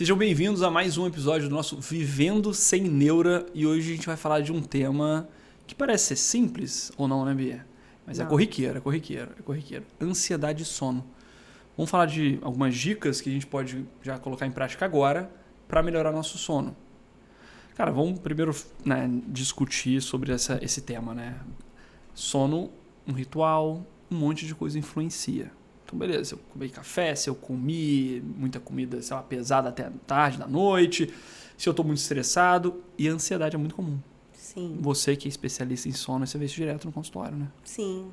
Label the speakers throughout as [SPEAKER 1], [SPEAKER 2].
[SPEAKER 1] Sejam bem-vindos a mais um episódio do nosso Vivendo Sem Neura e hoje a gente vai falar de um tema que parece ser simples ou não, né, Bia? Mas não. É corriqueiro. Ansiedade e sono. Vamos falar de algumas dicas que a gente pode já colocar em prática agora para melhorar nosso sono. Cara, vamos primeiro discutir sobre esse tema, né? Sono, um ritual, um monte de coisa influencia. Então, beleza, se eu comi café, se eu comi muita comida, sei lá, pesada até tarde da noite, se eu estou muito estressado, e a ansiedade é muito comum.
[SPEAKER 2] Sim.
[SPEAKER 1] Você que é especialista em sono, você vê isso direto no consultório, né?
[SPEAKER 2] Sim.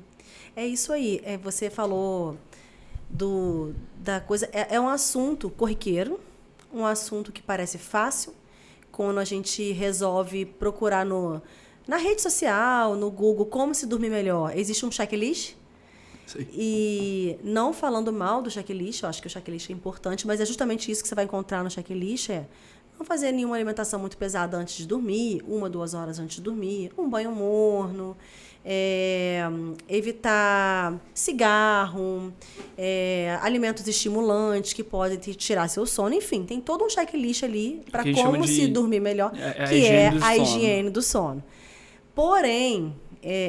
[SPEAKER 2] É isso aí. Você falou da coisa... É um assunto corriqueiro, um assunto que parece fácil, quando a gente resolve procurar na rede social, no Google, como se dormir melhor. Existe um checklist.
[SPEAKER 1] Sim.
[SPEAKER 2] E não falando mal do checklist, eu acho que o checklist é importante, mas é justamente isso que você vai encontrar no checklist, não fazer nenhuma alimentação muito pesada antes de dormir, 1-2 horas antes de dormir, um banho morno, evitar cigarro, alimentos estimulantes que podem tirar seu sono, enfim, tem todo um checklist ali para como se dormir melhor, que é a higiene do sono. Porém,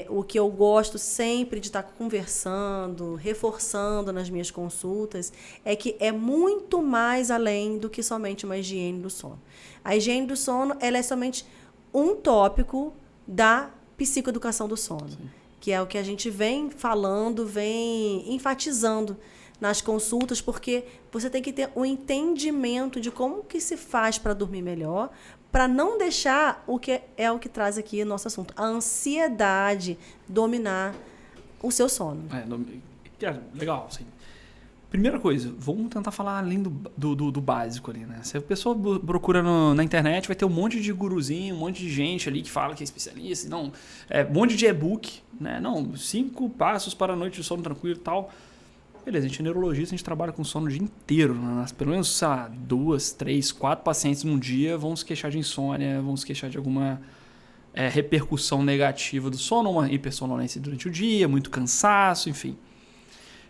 [SPEAKER 2] o que eu gosto sempre de estar conversando, reforçando nas minhas consultas, é que é muito mais além do que somente uma higiene do sono. A higiene do sono, ela é somente um tópico da psicoeducação do sono, Sim. que é o que a gente vem falando, vem enfatizando nas consultas, porque você tem que ter um entendimento de como que se faz para dormir melhor, para não deixar o que traz aqui o nosso assunto, a ansiedade dominar o seu sono.
[SPEAKER 1] Legal, sim. Primeira coisa, vamos tentar falar além do básico ali, né? Se a pessoa procura na internet, vai ter um monte de guruzinho, um monte de gente ali que fala que é especialista, um monte de e-book, né? 5 passos para a noite de sono tranquilo e tal. Beleza, a gente é neurologista, a gente trabalha com sono o dia inteiro. Né? Pelo menos, sei lá, 2, 3, 4 pacientes num dia vão se queixar de insônia, vão se queixar de alguma repercussão negativa do sono, uma hipersonolência durante o dia, muito cansaço, enfim.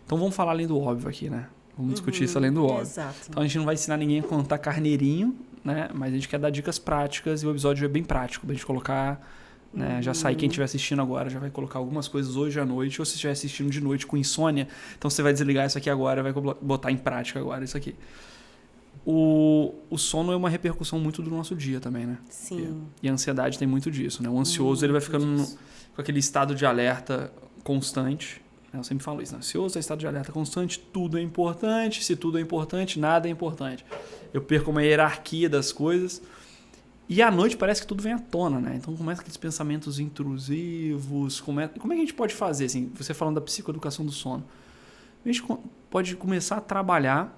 [SPEAKER 1] Então vamos falar além do óbvio aqui, né? Vamos discutir isso além do óbvio.
[SPEAKER 2] Exato.
[SPEAKER 1] Então a gente não vai ensinar ninguém a contar carneirinho, né? Mas a gente quer dar dicas práticas e o episódio é bem prático, pra gente colocar... Né? Já sai, quem estiver assistindo agora já vai colocar algumas coisas hoje à noite, ou se estiver assistindo de noite com insônia, então você vai desligar isso aqui agora, vai botar em prática agora isso aqui. O sono é uma repercussão muito do nosso dia também, né?
[SPEAKER 2] Sim.
[SPEAKER 1] E a ansiedade tem muito disso, né? O ansioso ele vai ficando com aquele estado de alerta constante. Eu sempre falo isso, né? Ansioso é estado de alerta constante, tudo é importante, se tudo é importante, nada é importante. Eu perco uma hierarquia das coisas. E à noite parece que tudo vem à tona, né? Então começa aqueles pensamentos intrusivos. Como é que a gente pode fazer, assim, você falando da psicoeducação do sono? A gente pode começar a trabalhar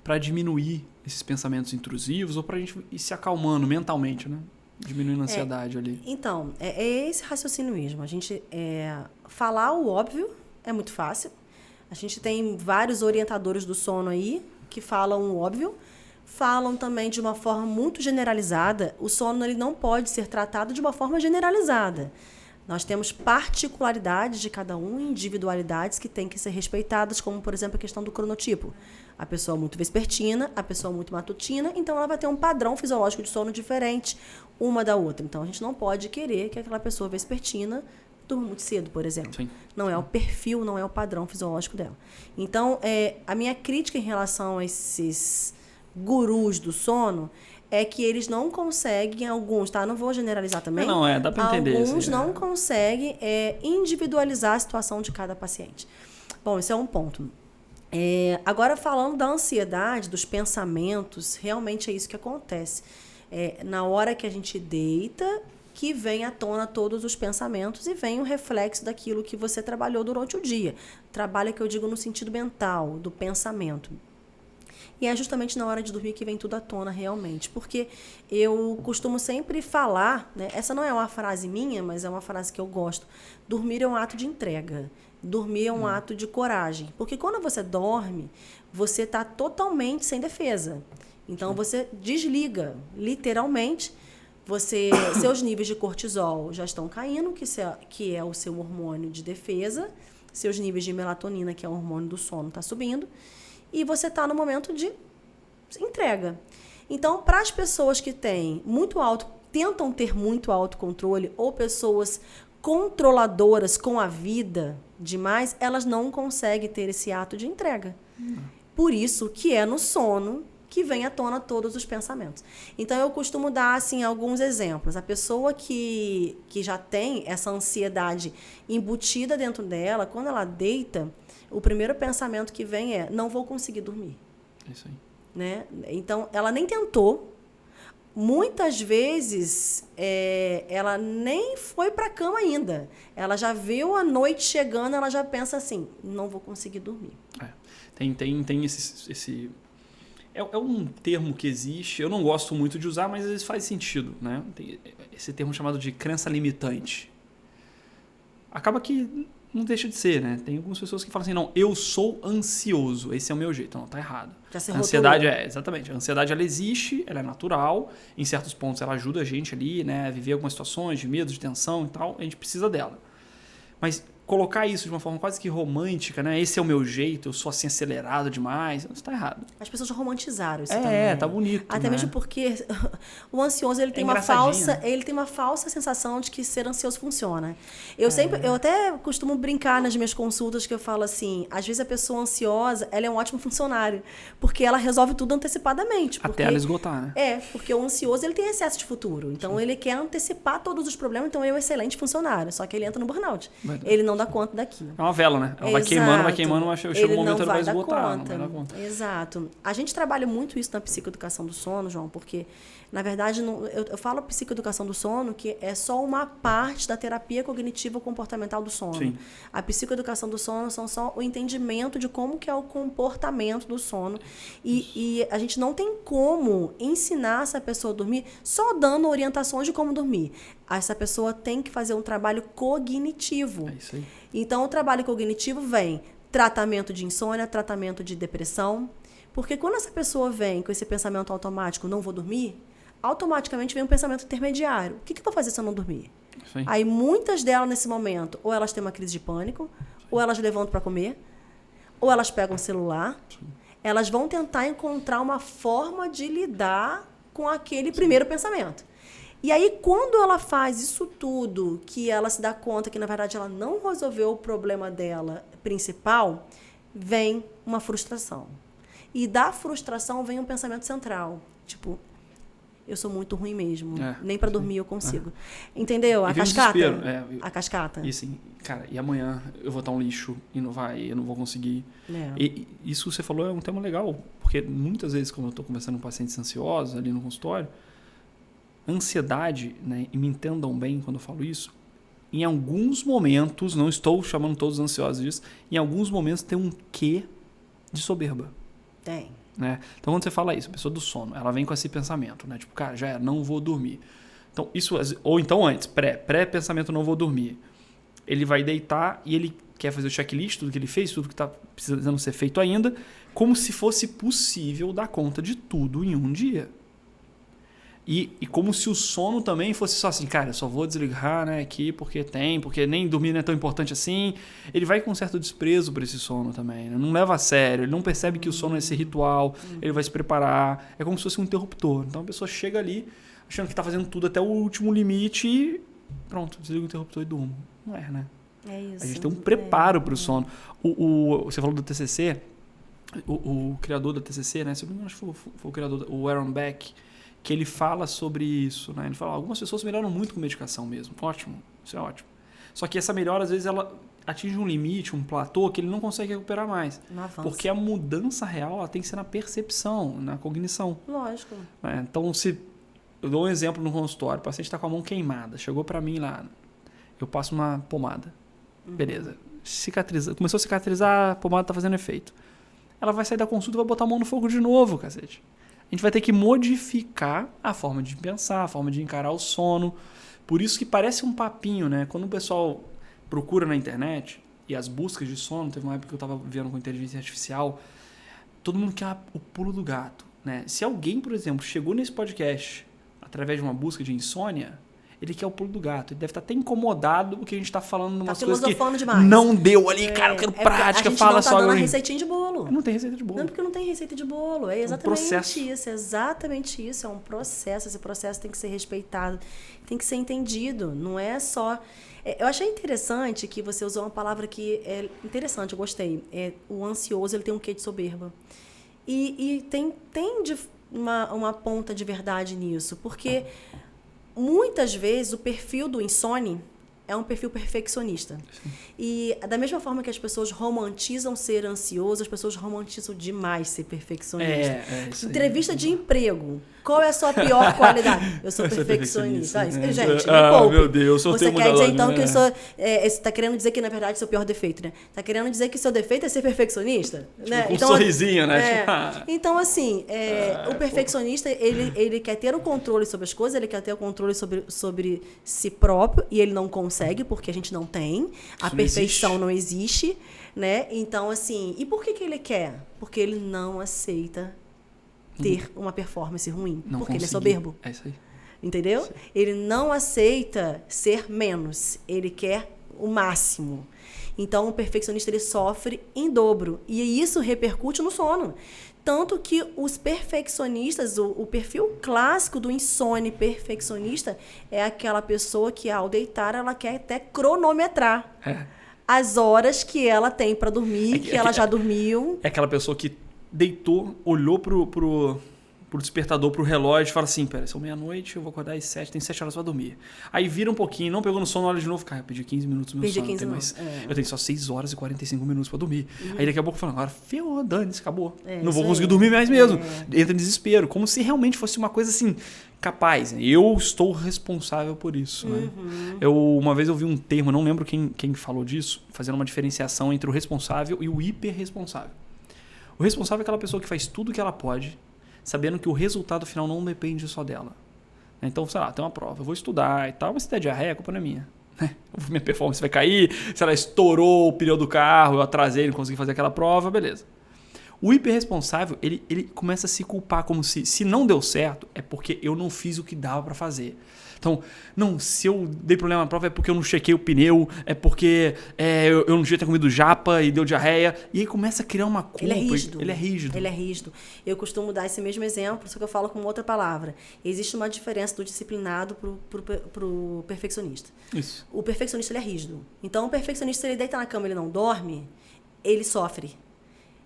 [SPEAKER 1] para diminuir esses pensamentos intrusivos ou para a gente ir se acalmando mentalmente, né? Diminuindo a ansiedade ali.
[SPEAKER 2] Então, é esse raciocínio mesmo. A gente falar o óbvio é muito fácil. A gente tem vários orientadores do sono aí que falam o óbvio. Falam também de uma forma muito generalizada. O sono ele não pode ser tratado de uma forma generalizada. Nós temos particularidades de cada um, individualidades que têm que ser respeitadas, como, por exemplo, a questão do cronotipo. A pessoa muito vespertina, a pessoa muito matutina, então ela vai ter um padrão fisiológico de sono diferente uma da outra. Então, a gente não pode querer que aquela pessoa vespertina durma muito cedo, por exemplo.
[SPEAKER 1] Sim.
[SPEAKER 2] Não é o perfil, não é o padrão fisiológico dela. Então, a minha crítica em relação a esses gurus do sono é que eles não conseguem, alguns, tá? Não vou generalizar também.
[SPEAKER 1] Dá pra entender.
[SPEAKER 2] Alguns não conseguem individualizar a situação de cada paciente. Bom, esse é um ponto. Agora, falando da ansiedade, dos pensamentos, realmente é isso que acontece. Na hora que a gente deita, que vem à tona todos os pensamentos e vem o reflexo daquilo que você trabalhou durante o dia. Trabalho que eu digo no sentido mental, do pensamento. E é justamente na hora de dormir que vem tudo à tona realmente. Porque eu costumo sempre falar, né? Essa não é uma frase minha, mas é uma frase que eu gosto. Dormir é um ato de entrega. Dormir é um ato de coragem. Porque quando você dorme, você está totalmente sem defesa. Então, você desliga, literalmente. Seus níveis de cortisol já estão caindo, que é o seu hormônio de defesa. Seus níveis de melatonina, que é o hormônio do sono, está subindo. E você está no momento de entrega. Então, para as pessoas que tentam ter muito autocontrole, ou pessoas controladoras com a vida demais, elas não conseguem ter esse ato de entrega. Por isso que é no sono que vem à tona todos os pensamentos. Então, eu costumo dar assim, alguns exemplos. A pessoa que já tem essa ansiedade embutida dentro dela, quando ela deita, o primeiro pensamento que vem é: não vou conseguir dormir.
[SPEAKER 1] É isso aí.
[SPEAKER 2] Né? Então, ela nem tentou. Muitas vezes, ela nem foi para a cama ainda. Ela já viu a noite chegando, ela já pensa assim: não vou conseguir dormir.
[SPEAKER 1] Tem esse... É um termo que existe, eu não gosto muito de usar, mas às vezes faz sentido, né? Tem esse termo chamado de crença limitante. Acaba que não deixa de ser, né? Tem algumas pessoas que falam assim: não, eu sou ansioso, esse é o meu jeito. Não, tá errado.
[SPEAKER 2] Já se
[SPEAKER 1] A ansiedade
[SPEAKER 2] rotulou.
[SPEAKER 1] exatamente. A ansiedade, ela existe, ela é natural, em certos pontos ela ajuda a gente ali, né, a viver algumas situações de medo, de tensão e tal, a gente precisa dela. Mas colocar isso de uma forma quase que romântica, né? Esse é o meu jeito, eu sou assim acelerado demais, isso tá errado.
[SPEAKER 2] As pessoas romantizizaram isso também.
[SPEAKER 1] Tá bonito.
[SPEAKER 2] Até
[SPEAKER 1] né?
[SPEAKER 2] mesmo porque o ansioso ele tem uma falsa sensação de que ser ansioso funciona. Eu até costumo brincar nas minhas consultas que eu falo assim: às vezes a pessoa ansiosa, ela é um ótimo funcionário, porque ela resolve tudo antecipadamente.
[SPEAKER 1] Até ela esgotar, né?
[SPEAKER 2] Porque o ansioso ele tem excesso de futuro. Então ele quer antecipar todos os problemas, então ele é um excelente funcionário, só que ele entra no burnout. Ele não dá conta daquilo.
[SPEAKER 1] É uma vela, né? Ela vai queimando, mas chega um momento que ela vai esgotar. Não vai dar conta.
[SPEAKER 2] Exato. A gente trabalha muito isso na psicoeducação do sono, João, porque, na verdade, eu falo psicoeducação do sono que é só uma parte da terapia cognitiva comportamental do sono.
[SPEAKER 1] Sim.
[SPEAKER 2] A psicoeducação do sono são só o entendimento de como que é o comportamento do sono. E a gente não tem como ensinar essa pessoa a dormir só dando orientações de como dormir. Essa pessoa tem que fazer um trabalho cognitivo.
[SPEAKER 1] É isso aí.
[SPEAKER 2] Então, o trabalho cognitivo vem tratamento de insônia, tratamento de depressão. Porque quando essa pessoa vem com esse pensamento automático: não vou dormir, automaticamente vem um pensamento intermediário: o que eu vou fazer se eu não dormir? Aí muitas delas nesse momento, ou elas têm uma crise de pânico, ou elas levantam para comer, ou elas pegam o celular. Elas vão tentar encontrar uma forma de lidar com aquele primeiro pensamento. E aí, quando ela faz isso tudo, que ela se dá conta que, na verdade, ela não resolveu o problema dela principal, vem uma frustração. E da frustração vem um pensamento central. Tipo: eu sou muito ruim mesmo. Nem para dormir eu consigo. Entendeu? A cascata. A cascata.
[SPEAKER 1] E assim, cara, e amanhã eu vou estar um lixo e eu não vou conseguir. E isso que você falou é um tema legal, porque muitas vezes, quando eu estou conversando com pacientes ansiosos ali no consultório, ansiedade, né, e me entendam bem quando eu falo isso, em alguns momentos, não estou chamando todos os ansiosos disso, em alguns momentos tem um quê de soberba.
[SPEAKER 2] Tem.
[SPEAKER 1] Né? Então, quando você fala isso, a pessoa do sono, ela vem com esse pensamento, né? Tipo, cara, já era, não vou dormir. Então, isso, ou então antes, pré-pensamento, não vou dormir. Ele vai deitar e ele quer fazer o checklist, tudo que ele fez, tudo que está precisando ser feito ainda, como se fosse possível dar conta de tudo em um dia. E como se o sono também fosse só assim: cara, eu só vou desligar, né, aqui porque nem dormir não é tão importante assim. Ele vai com um certo desprezo para esse sono também, né? Não leva a sério, ele não percebe que o sono é esse ritual, ele vai se preparar, é como se fosse um interruptor. Então a pessoa chega ali achando que está fazendo tudo até o último limite e pronto, desliga o interruptor e durmo. Não é, né?
[SPEAKER 2] É isso.
[SPEAKER 1] A gente tem um preparo para o sono. Você falou do TCC, o criador da TCC, né? Se eu não me engano, acho que foi o criador, o Aaron Beck, que ele fala sobre isso, né? Ele fala: algumas pessoas melhoram muito com medicação mesmo. Ótimo, isso é ótimo. Só que essa melhora, às vezes, ela atinge um limite, um platô, que ele não consegue recuperar mais.
[SPEAKER 2] Não avança.
[SPEAKER 1] Porque a mudança real, ela tem que ser na percepção, na cognição.
[SPEAKER 2] Lógico.
[SPEAKER 1] Então, se eu dou um exemplo no consultório, o paciente está com a mão queimada, chegou para mim lá, eu passo uma pomada. Beleza. Começou a cicatrizar, a pomada está fazendo efeito. Ela vai sair da consulta e vai botar a mão no fogo de novo, cacete. A gente vai ter que modificar a forma de pensar, a forma de encarar o sono. Por isso que parece um papinho, né? Quando o pessoal procura na internet e as buscas de sono, teve uma época que eu estava vendo com inteligência artificial, todo mundo quer o pulo do gato, né? Se alguém, por exemplo, chegou nesse podcast através de uma busca de insônia, ele quer o pulo do gato. Ele deve estar até incomodado porque a gente tá falando de umas coisas que
[SPEAKER 2] demais.
[SPEAKER 1] não deu ali. Cara, eu quero prática, fala só.
[SPEAKER 2] A gente não tá dando a receitinha de bolo.
[SPEAKER 1] Não tem receita de bolo.
[SPEAKER 2] Não, porque não tem receita de bolo. É exatamente
[SPEAKER 1] processo.
[SPEAKER 2] isso. É exatamente isso. É um processo. Esse processo tem que ser respeitado. Tem que ser entendido. Não é só... Eu achei interessante que você usou uma palavra que é interessante, eu gostei. O ansioso, ele tem um quê de soberba. E tem uma ponta de verdade nisso. Porque muitas vezes o perfil do insone é um perfil perfeccionista. Sim. E da mesma forma que as pessoas romantizam ser ansioso, as pessoas romantizam demais ser perfeccionista.
[SPEAKER 1] Isso aí.
[SPEAKER 2] Entrevista de emprego. Qual é a sua pior qualidade? Eu sou perfeccionista. Gente,
[SPEAKER 1] meu Deus, eu
[SPEAKER 2] Você quer dizer então que eu sou... Você está querendo dizer que, na verdade, seu pior defeito, né? Está querendo dizer que seu defeito é ser perfeccionista?
[SPEAKER 1] Tipo,
[SPEAKER 2] né?
[SPEAKER 1] Com então, um sorrisinho, né?
[SPEAKER 2] Então, assim, o perfeccionista, ele quer ter o controle sobre as coisas, ele quer ter o controle sobre si próprio, e ele não consegue, porque a gente não tem. A perfeição não existe, né? Então, assim, e por que ele quer? Porque ele não aceita ter uma performance ruim.
[SPEAKER 1] Não
[SPEAKER 2] porque
[SPEAKER 1] consegui.
[SPEAKER 2] Ele é soberbo.
[SPEAKER 1] É isso aí.
[SPEAKER 2] Entendeu? Sim. Ele não aceita ser menos. Ele quer o máximo. Então, o perfeccionista, ele sofre em dobro. E isso repercute no sono. Tanto que os perfeccionistas, o perfil clássico do insone perfeccionista é aquela pessoa que, ao deitar, ela quer até cronometrar as horas que ela tem para dormir, que ela já dormiu.
[SPEAKER 1] É aquela pessoa que deitou, olhou pro despertador, pro relógio e fala assim, pera, são meia-noite, eu vou acordar às 7, tem 7 horas pra dormir. Aí vira um pouquinho, não pegou no sono, olha de novo, cara, eu perdi 15 minutos do meu sono. Eu tenho só 6 horas e 45 minutos pra dormir. Aí daqui a pouco fala, agora ferrou, dane-se, acabou. Não vou conseguir dormir mais mesmo. Entra em desespero, como se realmente fosse uma coisa assim, capaz. Né? Eu estou responsável por isso. Né? Uma vez eu vi um termo, não lembro quem falou disso, fazendo uma diferenciação entre o responsável e o hiperresponsável. O responsável é aquela pessoa que faz tudo o que ela pode, sabendo que o resultado final não depende só dela. Então, sei lá, tem uma prova, eu vou estudar e tal, mas se der diarreia, a culpa não é minha. Minha performance vai cair, se ela estourou o pneu do carro, eu atrasei, não consegui fazer aquela prova, beleza. O hiperresponsável, ele começa a se culpar como se não deu certo, é porque eu não fiz o que dava para fazer. Então, não, se eu dei problema na prova é porque eu não chequei o pneu, é porque eu não devia ter comido japa e deu diarreia. E aí começa a criar uma culpa.
[SPEAKER 2] Ele é rígido.
[SPEAKER 1] Ele é rígido.
[SPEAKER 2] Eu costumo dar esse mesmo exemplo, só que eu falo com outra palavra. Existe uma diferença do disciplinado pro perfeccionista.
[SPEAKER 1] Isso.
[SPEAKER 2] O perfeccionista, ele é rígido. Então, o perfeccionista, se ele deita na cama e ele não dorme, ele sofre.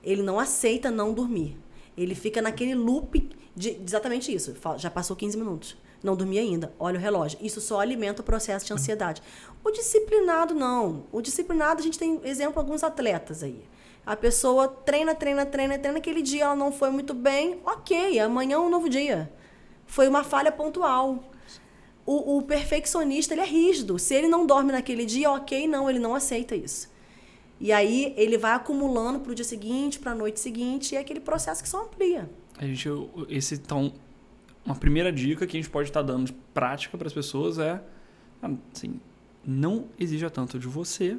[SPEAKER 2] Ele não aceita não dormir. Ele fica naquele loop de exatamente isso. Já passou 15 minutos. Não dormi ainda. Olha o relógio. Isso só alimenta o processo de ansiedade. O disciplinado, não. O disciplinado, a gente tem exemplo alguns atletas aí. A pessoa treina. Aquele dia ela não foi muito bem. Ok, amanhã é um novo dia. Foi uma falha pontual. O perfeccionista, ele é rígido. Se ele não dorme naquele dia, ok, não. Ele não aceita isso. E aí ele vai acumulando para o dia seguinte, para a noite seguinte, e é aquele processo que só amplia.
[SPEAKER 1] Então, uma primeira dica que a gente pode estar dando de prática para as pessoas é assim, não exija tanto de você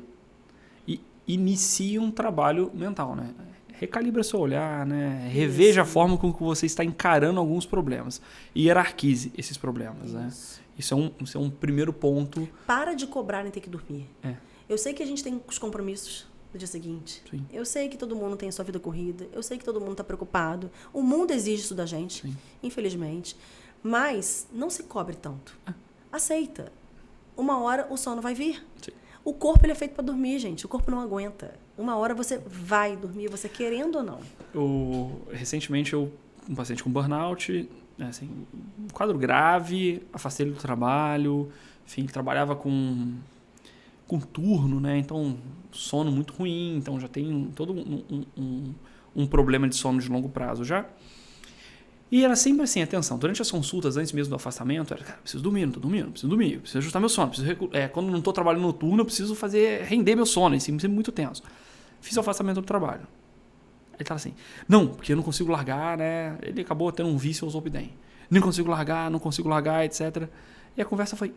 [SPEAKER 1] e inicie um trabalho mental, né? Recalibra seu olhar, né? Reveja a forma com que você está encarando alguns problemas e hierarquize esses problemas, né? Isso é um primeiro ponto.
[SPEAKER 2] Para de cobrar em ter que dormir. Eu sei que a gente tem os compromissos no dia seguinte.
[SPEAKER 1] Sim.
[SPEAKER 2] Eu sei que todo mundo tem a sua vida corrida. Eu sei que todo mundo está preocupado. O mundo exige isso da gente, Sim. infelizmente. Mas não se cobre tanto. Aceita. Uma hora o sono vai vir.
[SPEAKER 1] Sim.
[SPEAKER 2] O corpo ele é feito para dormir, gente. O corpo não aguenta. Uma hora você vai dormir, você querendo ou não.
[SPEAKER 1] Recentemente, um paciente com burnout, assim, um quadro grave, afastei ele do trabalho. Enfim, ele trabalhava com turno, né? Então, sono muito ruim. Então, já tem todo um problema de sono de longo prazo já. E era sempre assim, atenção, durante as consultas, antes mesmo do afastamento, era, cara, preciso dormir, não tô dormindo, preciso dormir, preciso ajustar meu sono, quando não tô trabalhando noturno, eu preciso render meu sono, assim, sempre muito tenso. Fiz o afastamento do trabalho. Ele tava assim, não, porque eu não consigo largar, né? Ele acabou tendo um vício ao Zolpidem. Não consigo largar, etc. E a conversa foi,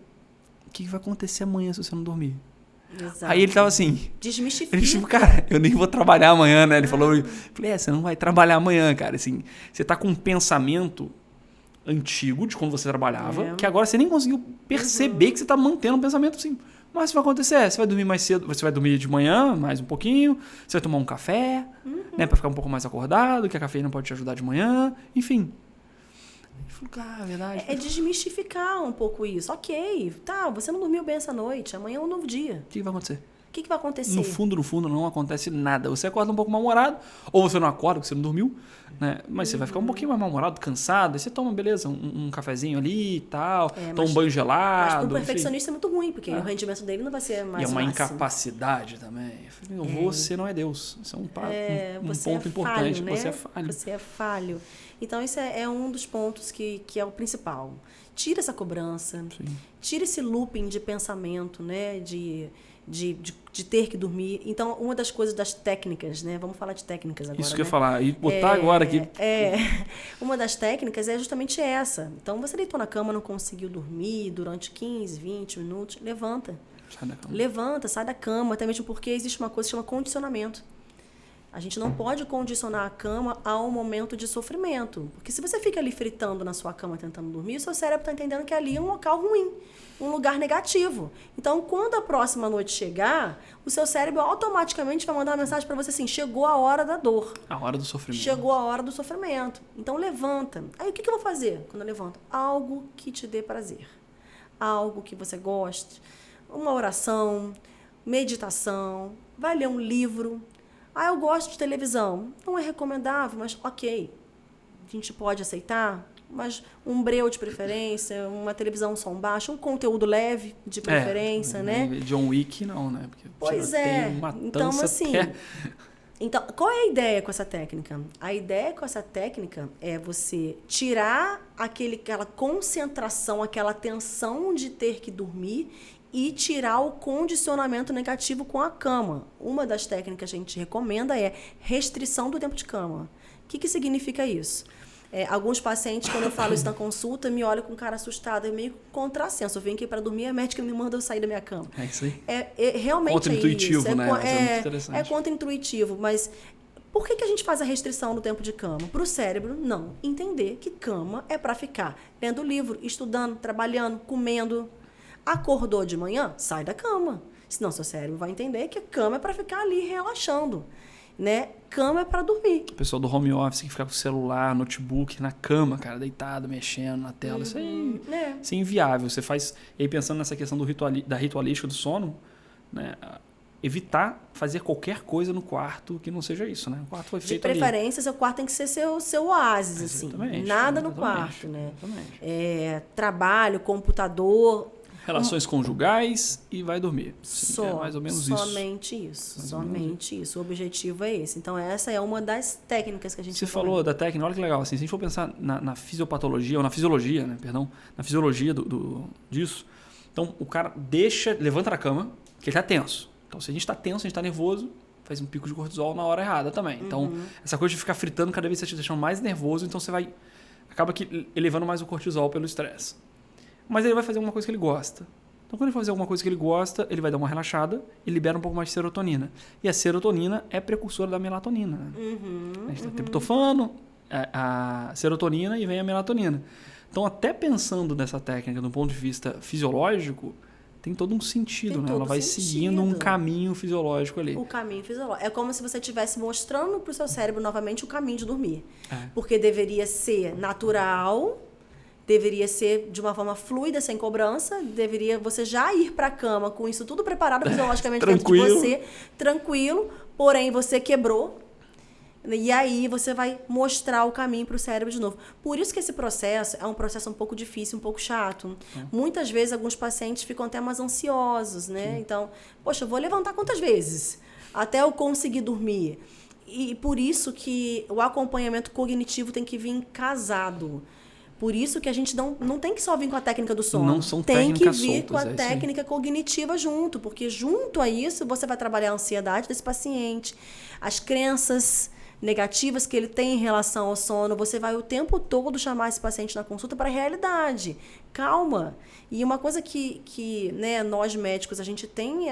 [SPEAKER 1] o que vai acontecer amanhã se você não dormir?
[SPEAKER 2] Exato.
[SPEAKER 1] Aí ele tava assim...
[SPEAKER 2] Desmistifica.
[SPEAKER 1] Ele tipo, cara, eu nem vou trabalhar amanhã, né? Ele falou... Eu falei, você não vai trabalhar amanhã, cara. Assim, você tá com um pensamento antigo de quando você trabalhava, que agora você nem conseguiu perceber que você está mantendo um pensamento assim. Mas isso vai acontecer, você vai dormir mais cedo, você vai dormir de manhã, mais um pouquinho, você vai tomar um café, né, para ficar um pouco mais acordado, que a cafeína pode te ajudar de manhã, enfim. É verdade.
[SPEAKER 2] É desmistificar um pouco isso. Ok, tá, você não dormiu bem essa noite, amanhã é um novo dia.
[SPEAKER 1] O que vai acontecer?
[SPEAKER 2] O que vai acontecer?
[SPEAKER 1] No fundo, não acontece nada. Você acorda um pouco mal-humorado, ou você não acorda porque você não dormiu, né? Mas você vai ficar um pouquinho mais mal-humorado, cansado, aí você toma, beleza, um cafezinho ali e tal, toma um banho gelado.
[SPEAKER 2] Mas pro perfeccionista é muito ruim, porque o rendimento dele não vai ser mais
[SPEAKER 1] E é uma
[SPEAKER 2] máximo.
[SPEAKER 1] incapacidade também. Você não é Deus. Isso é um ponto importante.
[SPEAKER 2] Né?
[SPEAKER 1] Você é falho.
[SPEAKER 2] Você é falho. Então, isso é um dos pontos que é o principal. Tira essa cobrança, tira esse looping de pensamento, né? De ter que dormir. Então, uma das coisas das técnicas, né? Vamos falar de técnicas agora,
[SPEAKER 1] isso que eu
[SPEAKER 2] né?
[SPEAKER 1] ia falar. E botar agora aqui.
[SPEAKER 2] Uma das técnicas é justamente essa. Então, você deitou na cama, não conseguiu dormir durante 15, 20 minutos, levanta.
[SPEAKER 1] Sai da cama.
[SPEAKER 2] Levanta, sai da cama, até mesmo porque existe uma coisa que chama condicionamento. A gente não pode condicionar a cama a um momento de sofrimento. Porque se você fica ali fritando na sua cama tentando dormir, o seu cérebro está entendendo que ali é um local ruim, um lugar negativo. Então, quando a próxima noite chegar, o seu cérebro automaticamente vai mandar uma mensagem para você assim, chegou a hora da dor.
[SPEAKER 1] A hora do sofrimento.
[SPEAKER 2] Chegou a hora do sofrimento. Então, levanta. Aí, o que eu vou fazer quando eu levanto? Algo que te dê prazer. Algo que você goste. Uma oração, meditação, vai ler um livro. Eu gosto de televisão. Não é recomendável, mas ok. A gente pode aceitar, mas um breu de preferência, uma televisão som baixo, um conteúdo leve de preferência, né?
[SPEAKER 1] John Wick não, né? Porque
[SPEAKER 2] pois é. Então, assim... Então, qual é a ideia com essa técnica? A ideia com essa técnica é você tirar aquela concentração, aquela tensão de ter que dormir e tirar o condicionamento negativo com a cama. Uma das técnicas que a gente recomenda é restrição do tempo de cama. O que significa isso? Alguns pacientes, quando eu falo isso na consulta, me olham com cara assustado, é meio contrassenso. Eu venho aqui para dormir, a médica me manda eu sair da minha cama.
[SPEAKER 1] É isso aí.
[SPEAKER 2] Realmente
[SPEAKER 1] contra-intuitivo,
[SPEAKER 2] é isso.
[SPEAKER 1] né? É muito interessante.
[SPEAKER 2] É contra-intuitivo, mas por que a gente faz a restrição do tempo de cama? Para o cérebro não entender que cama é para ficar lendo livro, estudando, trabalhando, comendo. Acordou de manhã, sai da cama. Senão seu cérebro vai entender que a cama é para ficar ali relaxando. Né? Cama é para dormir.
[SPEAKER 1] O pessoal do home office que fica com o celular, notebook na cama, cara, deitado, mexendo na tela. Isso é inviável. Você faz. E aí, pensando nessa questão da ritualística do sono, né? Evitar fazer qualquer coisa no quarto que não seja isso, né? O quarto foi feito
[SPEAKER 2] de preferência, seu quarto tem que ser seu oásis, assim. Nada no quarto, né? Trabalho, computador.
[SPEAKER 1] Relações conjugais e vai dormir. É mais ou menos
[SPEAKER 2] Somente isso. O objetivo é esse. Então, essa é uma das técnicas que a gente
[SPEAKER 1] Você falou da técnica, olha que legal. Assim, se a gente for pensar na fisiopatologia, ou na fisiologia, né? Perdão, na fisiologia disso. Então, o cara levanta da cama, que ele está tenso. Então, se a gente está tenso, a gente está nervoso, faz um pico de cortisol na hora errada também. Então, essa coisa de ficar fritando cada vez você está te deixando mais nervoso, então você acaba elevando mais o cortisol pelo estresse. Mas ele vai fazer alguma coisa que ele gosta. Então, quando ele fazer alguma coisa que ele gosta, ele vai dar uma relaxada e libera um pouco mais de serotonina. E a serotonina é precursora da melatonina. Né? A gente tem triptofano, a serotonina e vem a melatonina. Então, até pensando nessa técnica do ponto de vista fisiológico, tem todo um sentido, né? Ela vai seguindo um caminho fisiológico ali.
[SPEAKER 2] O caminho fisiológico. É como se você estivesse mostrando para o seu cérebro novamente o caminho de dormir. Porque deveria ser natural, deveria ser de uma forma fluida, sem cobrança, deveria você já ir para a cama com isso tudo preparado fisiologicamente dentro de você, tranquilo, porém você quebrou. E aí você vai mostrar o caminho para o cérebro de novo. Por isso que esse processo é um processo um pouco difícil, um pouco chato. Muitas vezes alguns pacientes ficam até mais ansiosos, né? Então, poxa, eu vou levantar quantas vezes? Até eu conseguir dormir. E por isso que o acompanhamento cognitivo tem que vir casado. Por isso que a gente não tem que só vir com a técnica do sono.
[SPEAKER 1] Não são
[SPEAKER 2] tem
[SPEAKER 1] técnicas
[SPEAKER 2] que vir
[SPEAKER 1] soltas,
[SPEAKER 2] com a técnica cognitiva junto. Porque junto a isso você vai trabalhar a ansiedade desse paciente, as crenças negativas que ele tem em relação ao sono, você vai o tempo todo chamar esse paciente na consulta para a realidade. Calma. E uma coisa que né, nós médicos, a gente tem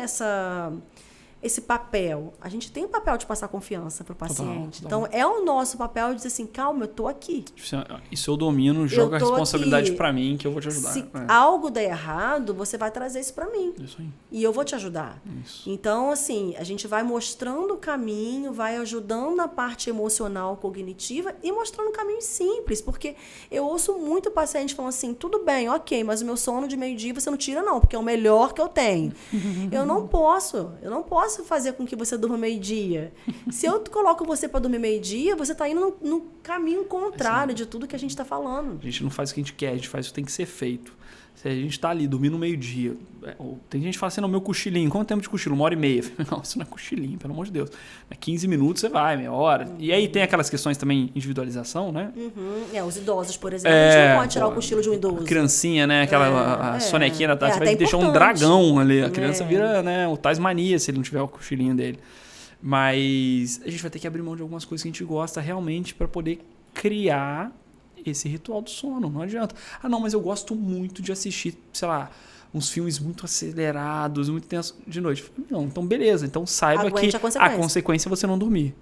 [SPEAKER 2] esse papel. A gente tem o papel de passar confiança pro paciente.
[SPEAKER 1] Total.
[SPEAKER 2] Então, é o nosso papel de dizer assim, calma, eu tô aqui.
[SPEAKER 1] E se eu domino, joga a responsabilidade para mim que eu vou te ajudar.
[SPEAKER 2] Se algo der errado, você vai trazer isso para mim.
[SPEAKER 1] Isso aí.
[SPEAKER 2] E eu vou te ajudar.
[SPEAKER 1] Isso.
[SPEAKER 2] Então, assim, a gente vai mostrando o caminho, vai ajudando na parte emocional, cognitiva e mostrando caminhos simples. Porque eu ouço muito paciente falando assim, tudo bem, ok, mas o meu sono de meio-dia você não tira não, porque é o melhor que eu tenho. Eu não posso fazer com que você durma meio-dia. Se eu coloco você para dormir meio-dia, você está indo no caminho contrário de tudo que a gente está falando.
[SPEAKER 1] A gente não faz o que a gente quer, a gente faz o que tem que ser feito. Se a gente está ali dormindo meio-dia, tem gente que fala assim, não, meu cochilinho, quanto tempo de cochilo? 1h30. Não, isso não é cochilinho, pelo amor de Deus. 15 minutos você vai, meia hora. E aí tem aquelas questões também, individualização, né?
[SPEAKER 2] Os idosos, por exemplo, a gente não pode tirar o cochilo de um idoso.
[SPEAKER 1] A criancinha, né? Aquela a sonequinha da tarde, você vai deixar um
[SPEAKER 2] importante.
[SPEAKER 1] dragão ali. A criança vira, né, o Tasmania se ele não tiver o cochilinho dele. Mas a gente vai ter que abrir mão de algumas coisas que a gente gosta realmente para poder criar esse ritual do sono. Não adianta. Ah, não, mas eu gosto muito de assistir, sei lá, uns filmes muito acelerados, muito tensos de noite. Não, então beleza. Então saiba
[SPEAKER 2] Aguente
[SPEAKER 1] que
[SPEAKER 2] a
[SPEAKER 1] consequência é você não dormir.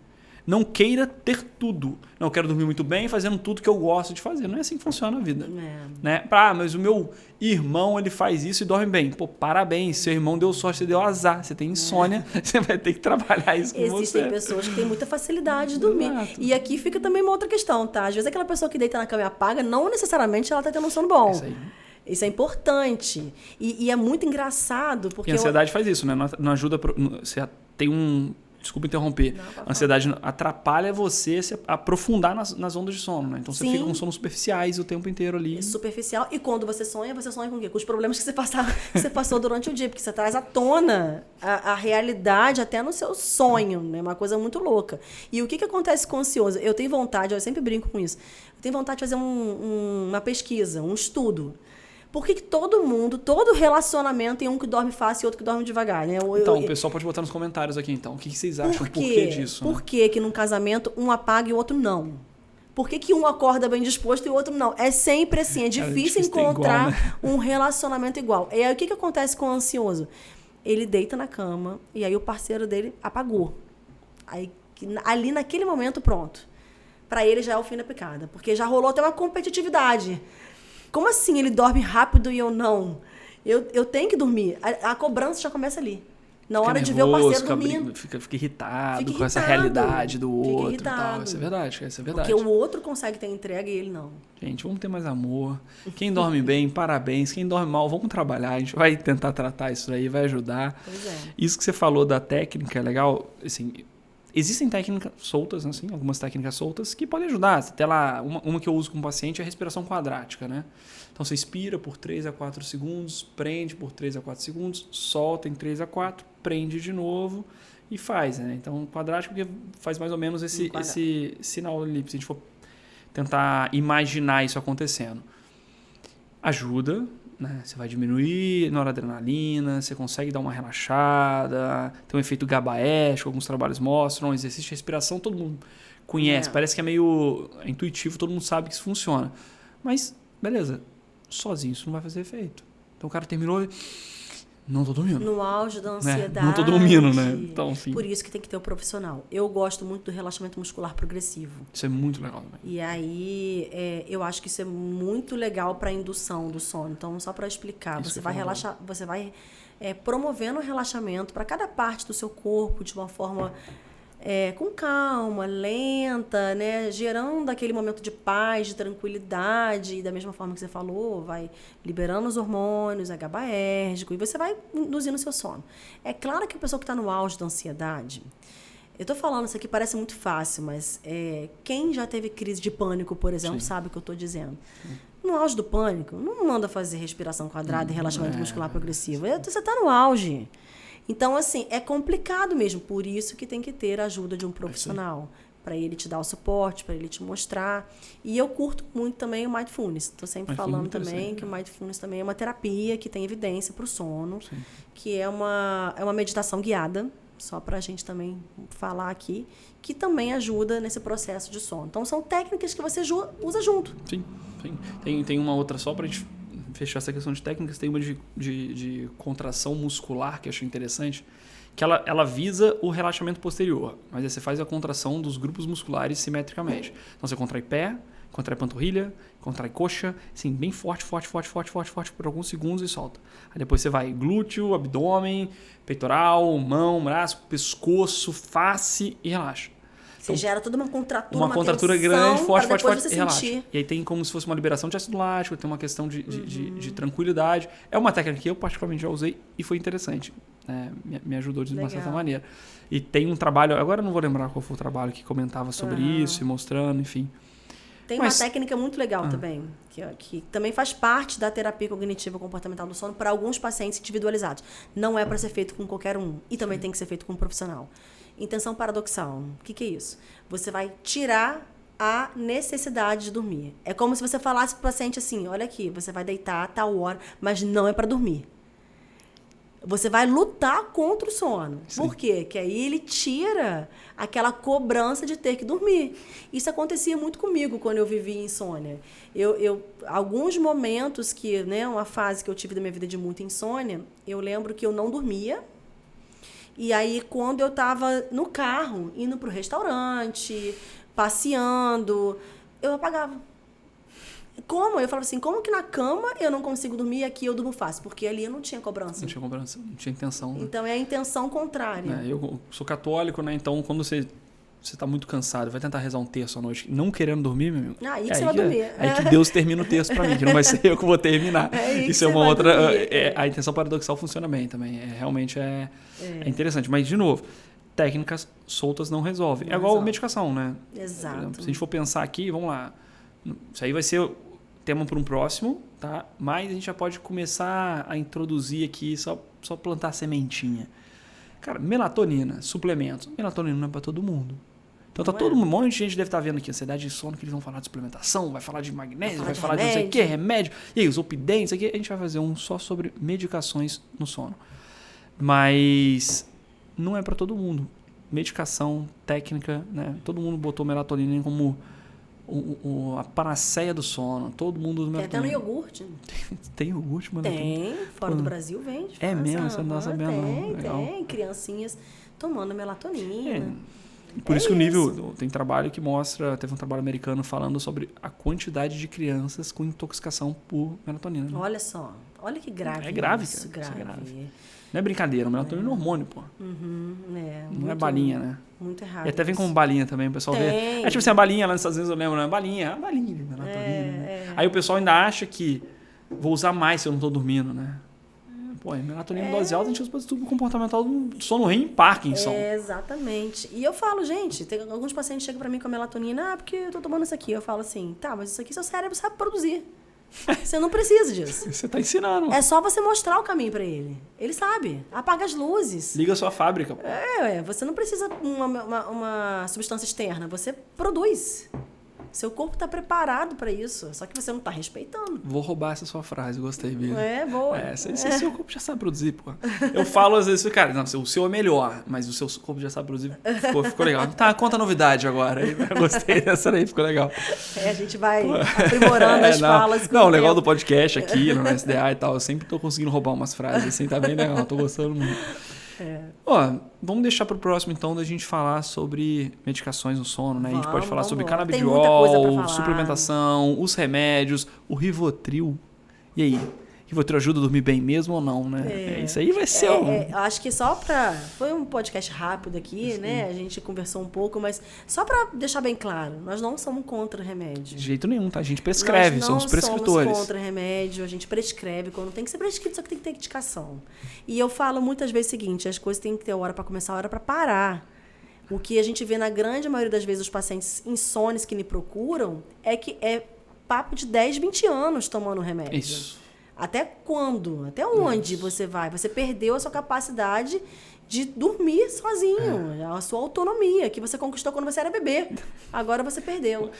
[SPEAKER 1] Não queira ter tudo. Não, eu quero dormir muito bem fazendo tudo que eu gosto de fazer. Não é assim que funciona a vida. Né? Mas o meu irmão, ele faz isso e dorme bem. Pô, parabéns. Seu irmão deu sorte, você deu azar. Você tem insônia, você vai ter que trabalhar isso com você.
[SPEAKER 2] Existem pessoas que têm muita facilidade de dormir.
[SPEAKER 1] Exato.
[SPEAKER 2] E aqui fica também uma outra questão, tá? Às vezes aquela pessoa que deita na cama e apaga, não necessariamente ela tá tendo um sono bom.
[SPEAKER 1] Isso aí.
[SPEAKER 2] Isso é importante. E é muito engraçado, porque...
[SPEAKER 1] E a ansiedade faz isso, né? Não ajuda... Você tem um... Desculpa interromper. A ansiedade atrapalha você se aprofundar nas ondas de sono, né? Então você fica com sonos superficiais o tempo inteiro ali.
[SPEAKER 2] É superficial. E quando você sonha com o quê? Com os problemas que você passou durante o dia. Porque você traz à tona a realidade até no seu sonho, né? Uma coisa muito louca. E o que acontece com o ansioso? Eu tenho vontade, eu sempre brinco com isso, eu tenho vontade de fazer uma pesquisa, um estudo. Por que todo relacionamento tem um que dorme fácil e outro que dorme devagar, né?
[SPEAKER 1] Então, o pessoal pode botar nos comentários aqui, então. O que vocês acham? Por que disso?
[SPEAKER 2] Por que num casamento um apaga e o outro não? Por que um acorda bem disposto e o outro não? É sempre assim, é difícil encontrar igual, né? Um relacionamento igual. E aí, o que acontece com o ansioso? Ele deita na cama e aí o parceiro dele apagou. Aí, ali naquele momento, pronto. Para ele já é o fim da picada, porque já rolou até uma competitividade. Como assim ele dorme rápido e eu não? Eu tenho que dormir. A cobrança já começa ali. Na hora de ver o parceiro dormindo.
[SPEAKER 1] Fica irritado com essa realidade do outro e tal. Isso é verdade,
[SPEAKER 2] Porque o outro consegue ter entrega e ele não.
[SPEAKER 1] Gente, vamos ter mais amor. Quem dorme bem, parabéns. Quem dorme mal, vamos trabalhar. A gente vai tentar tratar isso aí, vai ajudar.
[SPEAKER 2] Pois é.
[SPEAKER 1] Isso que você falou da técnica é legal. Assim, existem técnicas soltas, assim, algumas técnicas soltas que podem ajudar. Até lá, uma que eu uso com o paciente é a respiração quadrática, né? Então você expira por 3 a 4 segundos, prende por 3 a 4 segundos, solta em 3 a 4, prende de novo e faz, né? Então quadrático porque faz mais ou menos esse sinal ali, se a gente for tentar imaginar isso acontecendo. Ajuda, né? Você vai diminuir noradrenalina, você consegue dar uma relaxada, tem um efeito GABAérgico, alguns trabalhos mostram, exercício de respiração, todo mundo conhece, parece que é meio intuitivo, todo mundo sabe que isso funciona. Mas, beleza, sozinho isso não vai fazer efeito. Então o cara terminou e... Não tô dormindo.
[SPEAKER 2] No auge da ansiedade.
[SPEAKER 1] Não tô dormindo, né? Então, enfim.
[SPEAKER 2] Por isso que tem que ter o profissional. Eu gosto muito do relaxamento muscular progressivo.
[SPEAKER 1] Isso é muito legal também.
[SPEAKER 2] E aí, eu acho que isso é muito legal para indução do sono. Então, só para explicar, você vai relaxar, você vai promovendo o relaxamento para cada parte do seu corpo de uma forma com calma, lenta, né? Gerando aquele momento de paz, de tranquilidade. E da mesma forma que você falou, vai liberando os hormônios, GABAérgico, e você vai induzindo o seu sono. É claro que a pessoa que está no auge da ansiedade... Eu estou falando isso aqui, parece muito fácil, mas quem já teve crise de pânico, por exemplo, sabe o que eu estou dizendo. No auge do pânico, não manda fazer respiração quadrada e relaxamento muscular progressivo. Você está no auge. Então, assim, é complicado mesmo. Por isso que tem que ter a ajuda de um profissional. Para ele te dar o suporte, para ele te mostrar. E eu curto muito também o Mindfulness. Estou sempre falando também que o Mindfulness também é uma terapia que tem evidência para o sono. Sim. Que é uma meditação guiada, só para a gente também falar aqui, que também ajuda nesse processo de sono. Então, são técnicas que você usa junto.
[SPEAKER 1] Sim, sim. Tem uma outra só para a gente fechar essa questão de técnicas. Tem uma de contração muscular que eu acho interessante, que ela visa o relaxamento posterior. Mas aí você faz a contração dos grupos musculares simetricamente. Então você contrai pé, contrai panturrilha, contrai coxa, assim, bem forte por alguns segundos e solta. Aí depois você vai glúteo, abdômen, peitoral, mão, braço, pescoço, face e relaxa.
[SPEAKER 2] Você gera toda uma contratura,
[SPEAKER 1] uma contratura
[SPEAKER 2] tensão,
[SPEAKER 1] grande, forte,
[SPEAKER 2] você
[SPEAKER 1] e relaxa.
[SPEAKER 2] sentir.
[SPEAKER 1] E aí tem como se fosse uma liberação de ácido lático, tem uma questão de tranquilidade. É uma técnica que eu particularmente já usei e foi interessante. Me ajudou de uma certa maneira. E tem um trabalho, agora eu não vou lembrar qual foi o trabalho que comentava sobre isso e mostrando, enfim.
[SPEAKER 2] Tem uma técnica muito legal também, que também faz parte da terapia cognitiva comportamental do sono para alguns pacientes individualizados. Não é para ser feito com qualquer um e também tem que ser feito com um profissional. Intenção paradoxal. O que é isso? Você vai tirar a necessidade de dormir. É como se você falasse para o paciente assim, olha aqui, você vai deitar a tal hora, mas não é para dormir. Você vai lutar contra o sono. Sim. Por quê? Porque aí ele tira aquela cobrança de ter que dormir. Isso acontecia muito comigo quando eu vivia insônia. Alguns momentos que, né, uma fase que eu tive da minha vida de muita insônia, eu lembro que eu não dormia. E aí, quando eu estava no carro, indo para o restaurante, passeando, eu apagava. Como? Eu falava assim, como que na cama eu não consigo dormir e aqui eu durmo fácil? Porque ali eu não tinha cobrança.
[SPEAKER 1] Não tinha cobrança, não tinha intenção. Né?
[SPEAKER 2] Então, é a intenção contrária.
[SPEAKER 1] Eu sou católico, né? Então, quando você está muito cansado, vai tentar rezar um terço à noite, não querendo dormir, meu amigo.
[SPEAKER 2] Aí que você vai dormir.
[SPEAKER 1] É que Deus termina o terço para mim, que não vai ser eu que vou terminar. Isso é uma outra... A intenção paradoxal funciona bem também. Realmente é interessante. Mas, de novo, técnicas soltas não resolvem. É igual medicação, né?
[SPEAKER 2] Exato.
[SPEAKER 1] Exemplo, se a gente for pensar aqui, vamos lá. Isso aí vai ser tema para um próximo, tá? Mas a gente já pode começar a introduzir aqui, só plantar sementinha. Cara, melatonina, suplementos. Melatonina não é para todo mundo. Então tá todo mundo, um monte de gente deve estar vendo aqui, ansiedade de sono, que eles vão falar de suplementação, vai falar de magnésio, vai falar de não sei o que, remédio, e aí os opidentes, aqui a gente vai fazer um só sobre medicações no sono. Mas não é para todo mundo. Medicação, técnica, né? Todo mundo botou melatonina como a panaceia do sono. Todo mundo usa melatonina.
[SPEAKER 2] Tem até no iogurte.
[SPEAKER 1] Tem iogurte, melatonina?
[SPEAKER 2] Tem, fora do Brasil vende.
[SPEAKER 1] É mesmo? Você não tá sabendo, não.
[SPEAKER 2] Tem, criancinhas tomando melatonina.
[SPEAKER 1] Por isso que o nível... Tem trabalho que mostra... Teve um trabalho americano falando sobre a quantidade de crianças com intoxicação por melatonina. Né?
[SPEAKER 2] Olha só. Olha que grave.
[SPEAKER 1] É grave,
[SPEAKER 2] isso,
[SPEAKER 1] cara.
[SPEAKER 2] grave.
[SPEAKER 1] Isso é grave. Não é brincadeira. Melatonina é hormônio, pô. Não é balinha, né?
[SPEAKER 2] Muito errado.
[SPEAKER 1] E até vem como balinha também, o pessoal vê. É tipo assim, a balinha lá nos Estados Unidos, eu lembro, né? Balinha de melatonina. Né? Aí o pessoal ainda acha que vou usar mais se eu não tô dormindo, né? Pô, melatonina em dose alta, a gente usa para estudo comportamental do sono REM em Parkinson.
[SPEAKER 2] Exatamente. E eu falo, gente, tem alguns pacientes chegam para mim com a melatonina, porque eu tô tomando isso aqui. Eu falo assim, tá, mas isso aqui seu cérebro sabe produzir. Você não precisa disso.
[SPEAKER 1] Você tá ensinando.
[SPEAKER 2] É só você mostrar o caminho para ele. Ele sabe. Apaga as luzes.
[SPEAKER 1] Liga a sua fábrica.
[SPEAKER 2] Você não precisa uma substância externa. Você produz. Seu corpo está preparado para isso, só que você não está respeitando.
[SPEAKER 1] Vou roubar essa sua frase, gostei, Bia.
[SPEAKER 2] Boa.
[SPEAKER 1] Seu corpo já sabe produzir, pô. Eu falo às vezes, cara, não, o seu é melhor, mas o seu corpo já sabe produzir. Ficou legal. Tá, conta a novidade agora. Eu gostei dessa aí, ficou legal.
[SPEAKER 2] A gente vai aprimorando as falas.
[SPEAKER 1] Não, o legal do podcast aqui, no SDA e tal, eu sempre tô conseguindo roubar umas frases, assim, tá bem legal, tô gostando muito. Vamos deixar pro próximo, então, da gente falar sobre medicações no sono, né? A gente pode falar sobre canabidiol, suplementação, os remédios, o Rivotril. E aí? Rivotril ajuda a dormir bem mesmo ou não, né? Isso aí vai ser
[SPEAKER 2] acho que foi um podcast rápido aqui, sim, né? A gente conversou um pouco, mas só para deixar bem claro, nós não somos contra remédio.
[SPEAKER 1] De jeito nenhum, tá? A gente prescreve, somos prescritores.
[SPEAKER 2] Nós não somos contra remédio, a gente prescreve quando tem que ser prescrito, só que tem que ter indicação. E eu falo muitas vezes o seguinte, as coisas têm que ter hora para começar, hora para parar. O que a gente vê na grande maioria das vezes os pacientes insônios que me procuram é que é papo de 10, 20 anos tomando remédio.
[SPEAKER 1] Isso.
[SPEAKER 2] Até quando? Até onde você vai? Você perdeu a sua capacidade de dormir sozinho, a sua autonomia, que você conquistou quando você era bebê. Agora você perdeu.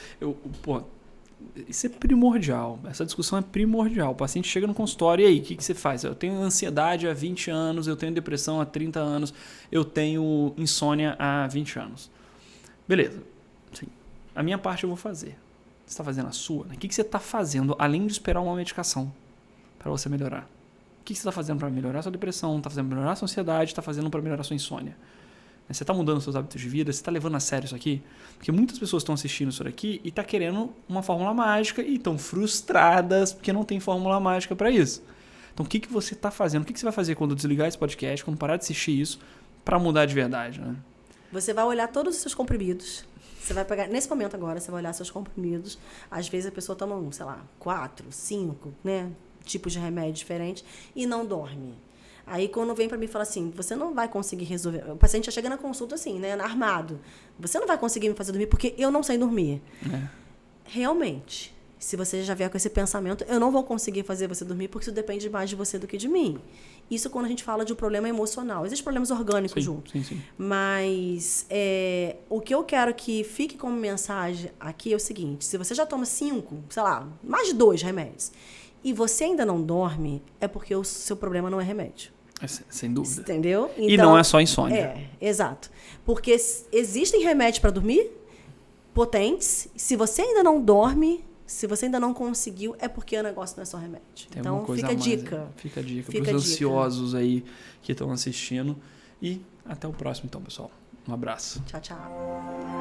[SPEAKER 1] Isso é primordial. Essa discussão é primordial. O paciente chega no consultório, e aí, o que você faz? Eu tenho ansiedade há 20 anos, eu tenho depressão há 30 anos, eu tenho insônia há 20 anos. Beleza. Sim. A minha parte eu vou fazer. Você está fazendo a sua? Né? O que você está fazendo além de esperar uma medicação para você melhorar? que você está fazendo para melhorar a sua depressão, está fazendo para melhorar a sua ansiedade, está fazendo para melhorar a sua insônia. Você está mudando os seus hábitos de vida, você está levando a sério isso aqui? Porque muitas pessoas estão assistindo isso aqui e estão querendo uma fórmula mágica e estão frustradas porque não tem fórmula mágica para isso. Então, o que você está fazendo? O que você vai fazer quando desligar esse podcast, quando parar de assistir isso, para mudar de verdade, né?
[SPEAKER 2] Você vai olhar todos os seus comprimidos. Você vai pegar, nesse momento agora, você vai olhar seus comprimidos. Às vezes a pessoa toma, 4, 5, né, tipos de remédio diferentes e não dorme. Aí quando vem para mim e fala assim, você não vai conseguir resolver. O paciente já chega na consulta assim, né, armado. Você não vai conseguir me fazer dormir porque eu não sei dormir. Realmente, se você já vier com esse pensamento, eu não vou conseguir fazer você dormir porque isso depende mais de você do que de mim. Isso quando a gente fala de um problema emocional. Existem problemas orgânicos junto.
[SPEAKER 1] Sim.
[SPEAKER 2] Mas o que eu quero que fique como mensagem aqui é o seguinte. Se você já toma 5, mais de 2 remédios, e você ainda não dorme, é porque o seu problema não é remédio.
[SPEAKER 1] Sem dúvida.
[SPEAKER 2] Entendeu? Então,
[SPEAKER 1] e não é só insônia.
[SPEAKER 2] Exato. Porque existem remédios para dormir potentes. Se você ainda não dorme... Se você ainda não conseguiu, é porque o negócio não é só remédio.
[SPEAKER 1] Tem
[SPEAKER 2] então, fica a dica.
[SPEAKER 1] Fica a dica para os ansiosos aí que estão assistindo. E até o próximo, então, pessoal. Um abraço.
[SPEAKER 2] Tchau, tchau.